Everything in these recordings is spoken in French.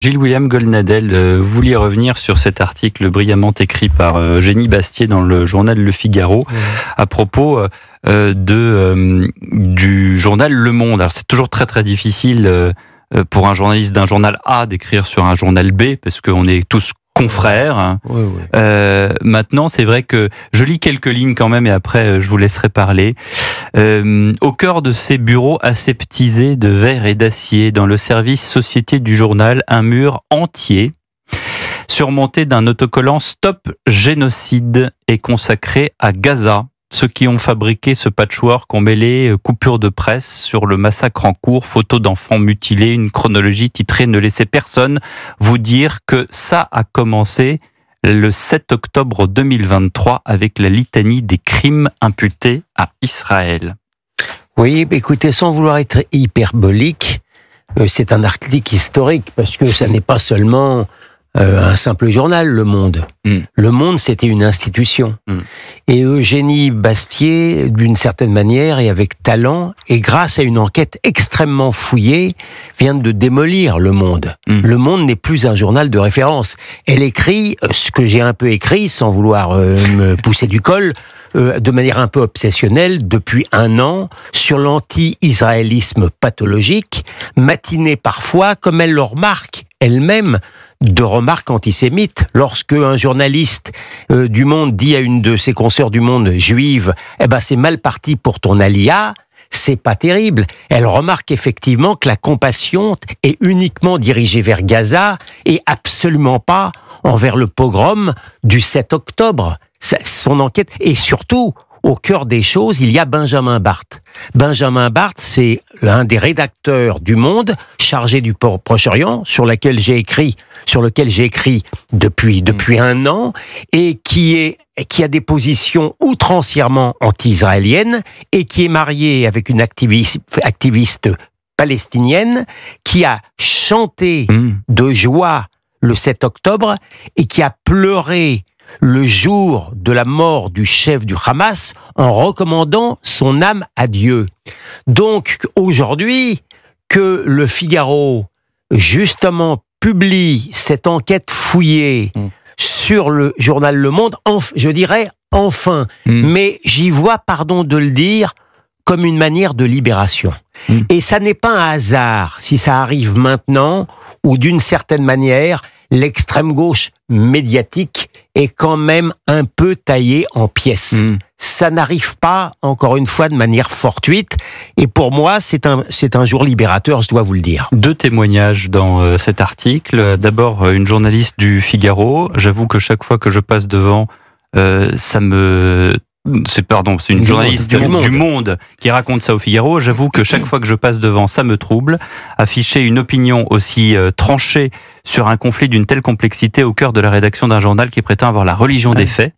Gilles William Goldnadel, vous vouliez revenir sur cet article brillamment écrit par Eugénie Bastier dans le journal Le Figaro à propos du journal Le Monde. Alors c'est toujours très très difficile pour un journaliste d'un journal A d'écrire sur un journal B parce qu'on est tous confrères. Maintenant, c'est vrai que je lis quelques lignes quand même et après je vous laisserai parler. Au cœur de ces bureaux aseptisés de verre et d'acier, dans le service société du journal, un mur entier surmonté d'un autocollant Stop Génocide est consacré à Gaza. Ceux qui ont fabriqué ce patchwork ont mêlé coupures de presse sur le massacre en cours, photos d'enfants mutilés, une chronologie titrée « Ne laissez personne vous dire que ça a commencé » le 7 octobre 2023 avec la litanie des crimes imputés à Israël. Oui, écoutez, sans vouloir être hyperbolique, c'est un article historique parce que ça n'est pas seulement un simple journal, Le Monde. Le Monde, c'était une institution. Et Eugénie Bastier, d'une certaine manière et avec talent, et grâce à une enquête extrêmement fouillée, vient de démolir Le Monde. Le Monde n'est plus un journal de référence. Elle écrit ce que j'ai un peu écrit, sans vouloir me pousser du col, de manière un peu obsessionnelle, depuis un an, sur l'anti-israélisme pathologique, matinée parfois, comme elle le remarque elle-même, de remarques antisémites. Lorsque un journaliste du Monde dit à une de ses consoeurs du Monde juive « Eh ben, c'est mal parti pour ton alia », c'est pas terrible. Elle remarque effectivement que la compassion est uniquement dirigée vers Gaza et absolument pas envers le pogrom du 7 octobre. Son enquête, et surtout, au cœur des choses, il y a Benjamin Barth. Benjamin Barth, c'est l'un des rédacteurs du Monde, chargé du Proche-Orient, sur lequel j'ai écrit depuis un an, et qui a des positions outrancièrement anti-israéliennes, et qui est marié avec une activiste palestinienne, qui a chanté de joie le 7 octobre, et qui a pleuré le jour de la mort du chef du Hamas en recommandant son âme à Dieu. Donc aujourd'hui, que le Figaro, justement, publie cette enquête fouillée sur le journal Le Monde, je dirais enfin, mais j'y vois, pardon de le dire, comme une manière de libération. Et ça n'est pas un hasard si ça arrive maintenant, ou d'une certaine manière, l'extrême gauche médiatique est quand même un peu taillée en pièces. Ça n'arrive pas, encore une fois, de manière fortuite. Et pour moi, c'est un jour libérateur, je dois vous le dire. 2 témoignages dans cet article. D'abord, une journaliste du Figaro. J'avoue que chaque fois que je passe devant, c'est une journaliste du Monde qui raconte ça au Figaro. J'avoue que chaque fois que je passe devant, ça me trouble. Afficher une opinion aussi tranchée sur un conflit d'une telle complexité au cœur de la rédaction d'un journal qui prétend avoir la religion des faits,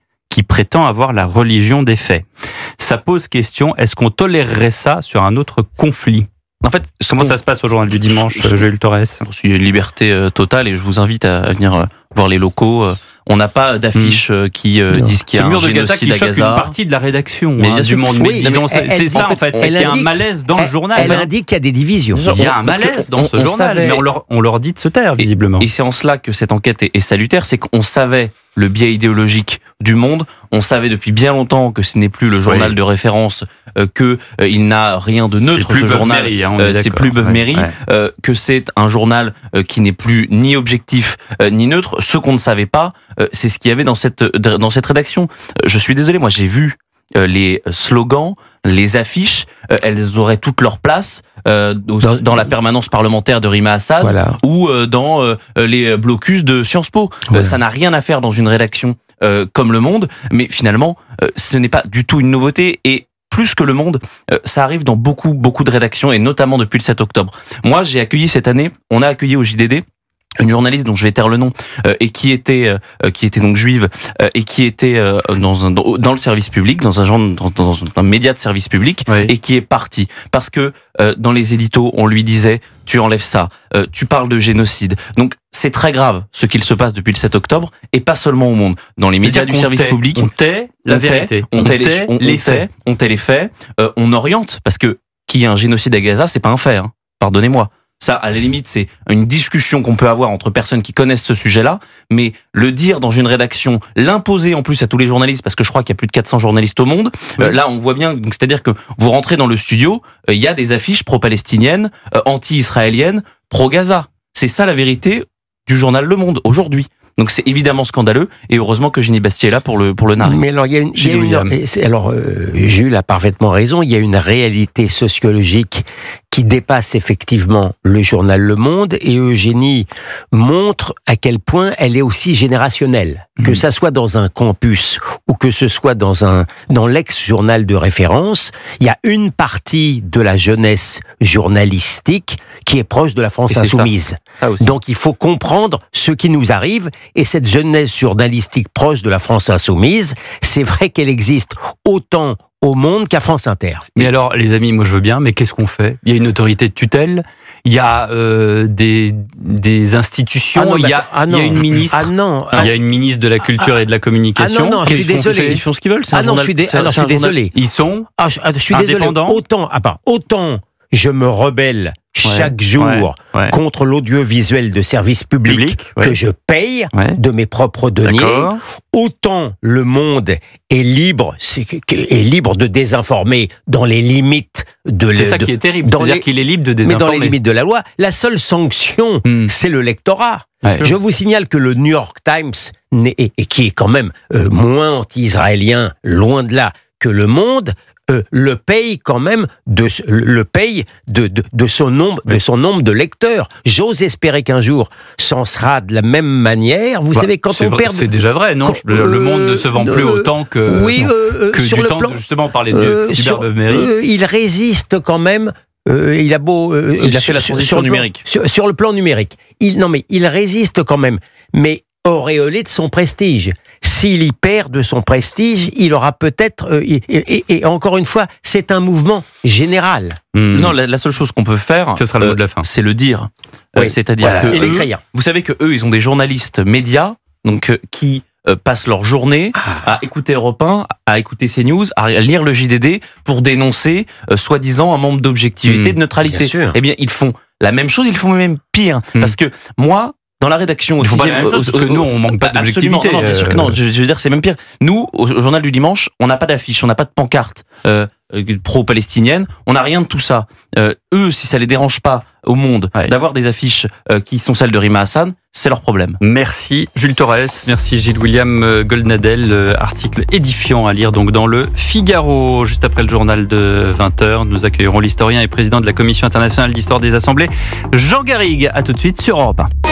ça pose question, est-ce qu'on tolérerait ça sur un autre conflit ? En fait, comment ça se passe au journal du dimanche, Joël Torres ? C'est une liberté totale et je vous invite à venir voir les locaux. On n'a pas d'affiches qui disent qu'il y a un génocide à Gaza. C'est une partie de la rédaction du Monde. Mais disons, c'est ça en fait. Il y a un malaise dans le journal. Elle indique qu'il y a des divisions. Il y a un malaise dans ce journal, mais on leur dit de se taire, visiblement. Et c'est en cela que cette enquête est salutaire, c'est qu'on savait le biais idéologique du Monde, on savait depuis bien longtemps que ce n'est plus le journal de référence, qu'il n'a rien de neutre, ce journal, c'est plus Beuve-Méry, que c'est un journal qui n'est plus ni objectif ni neutre. Ce qu'on ne savait pas, c'est ce qu'il y avait dans cette rédaction. Je suis désolé, moi j'ai vu les slogans, les affiches, elles auraient toute leur place dans la permanence parlementaire de Rima Assad ou dans les blocus de Sciences Po. Ça n'a rien à faire dans une rédaction comme Le Monde, mais finalement, ce n'est pas du tout une nouveauté et plus que Le Monde, ça arrive dans beaucoup de rédactions et notamment depuis le 7 octobre. Moi, j'ai accueilli cette année, on a accueilli au JDD une journaliste dont je vais taire le nom et qui était donc juive et qui était dans le service public, dans un média de service public et qui est partie parce que dans les éditos on lui disait tu enlèves ça, tu parles de génocide. Donc c'est très grave ce qu'il se passe depuis le 7 octobre et pas seulement au Monde. Dans les médias du service public, on tait la vérité, on tait les faits, on oriente parce que qu'il y ait un génocide à Gaza, c'est pas un fait. Pardonnez-moi. Ça, à la limite, c'est une discussion qu'on peut avoir entre personnes qui connaissent ce sujet-là, mais le dire dans une rédaction, l'imposer en plus à tous les journalistes, parce que je crois qu'il y a plus de 400 journalistes au monde, là on voit bien, c'est-à-dire que vous rentrez dans le studio, il y a des affiches pro-palestiniennes, anti-israéliennes, pro-Gaza. C'est ça la vérité du journal Le Monde aujourd'hui. Donc c'est évidemment scandaleux, et heureusement que Jenny Bastier est là pour le narrer. Mais alors Jules a parfaitement raison, il y a une réalité sociologique qui dépasse effectivement le journal Le Monde, et Eugénie montre à quel point elle est aussi générationnelle. Que ça soit dans un campus ou que ce soit dans l'ex-journal de référence, il y a une partie de la jeunesse journalistique qui est proche de la France insoumise. Ça aussi. Donc il faut comprendre ce qui nous arrive, et cette jeunesse journalistique proche de la France insoumise, c'est vrai qu'elle existe autant au Monde qu'à France Inter. Mais alors, les amis, moi je veux bien, mais qu'est-ce qu'on fait? Il y a une autorité de tutelle, il y a des institutions, il y a une ministre, il y a une ministre de la Culture et de la Communication. Non, je suis désolé. Ils font ce qu'ils veulent. Je suis désolé. Ils sont je suis désolé. Autant je me rebelle chaque jour contre l'audiovisuel de service public que je paye de mes propres deniers. Autant Le Monde est libre de désinformer dans les limites de... C'est ça qui est terrible, c'est-à-dire qu'il est libre de désinformer. Mais dans les limites de la loi, la seule sanction, c'est le lectorat. Je vous signale que le New York Times, qui est quand même moins anti-israélien, loin de là, que Le Monde, le paye quand même de son nombre de lecteurs. J'ose espérer qu'un jour, c'en sera de la même manière. Vous savez, quand on perd... C'est déjà vrai, non? Le Monde ne se vend plus autant que sur du le temps plan, de justement parler d'Hubert Beuve-Méry. Il résiste quand même. Il a beau... il a fait la transition numérique. Sur le plan numérique. Il résiste quand même. Mais auréolé de son prestige. S'il y perd de son prestige, il aura peut-être... et encore une fois, c'est un mouvement général. Non, la seule chose qu'on peut faire, ce sera le mot de la fin, c'est le dire. C'est-à-dire que vous savez que eux, ils ont des journalistes médias, donc qui passent leur journée à écouter Europe 1, à écouter CNews, à lire le JDD pour dénoncer soi-disant un manque d'objectivité, de neutralité. Eh bien, ils font la même chose, ils font même pire, parce que moi, dans la rédaction aussi, parce que nous on manque pas d'objectivité. Non, bien sûr que non. Je veux dire, c'est même pire. Nous, au journal du dimanche, on n'a pas d'affiche, on n'a pas de pancarte pro-palestinienne, on n'a rien de tout ça. Eux, si ça les dérange pas au Monde d'avoir des affiches qui sont celles de Rima Hassan, c'est leur problème. Merci Jules Torres, merci Gilles William Goldnadel, article édifiant à lire donc dans le Figaro. Juste après le journal de 20h, nous accueillerons l'historien et président de la Commission internationale d'histoire des assemblées, Jean Garrigue. À tout de suite sur Europe 1.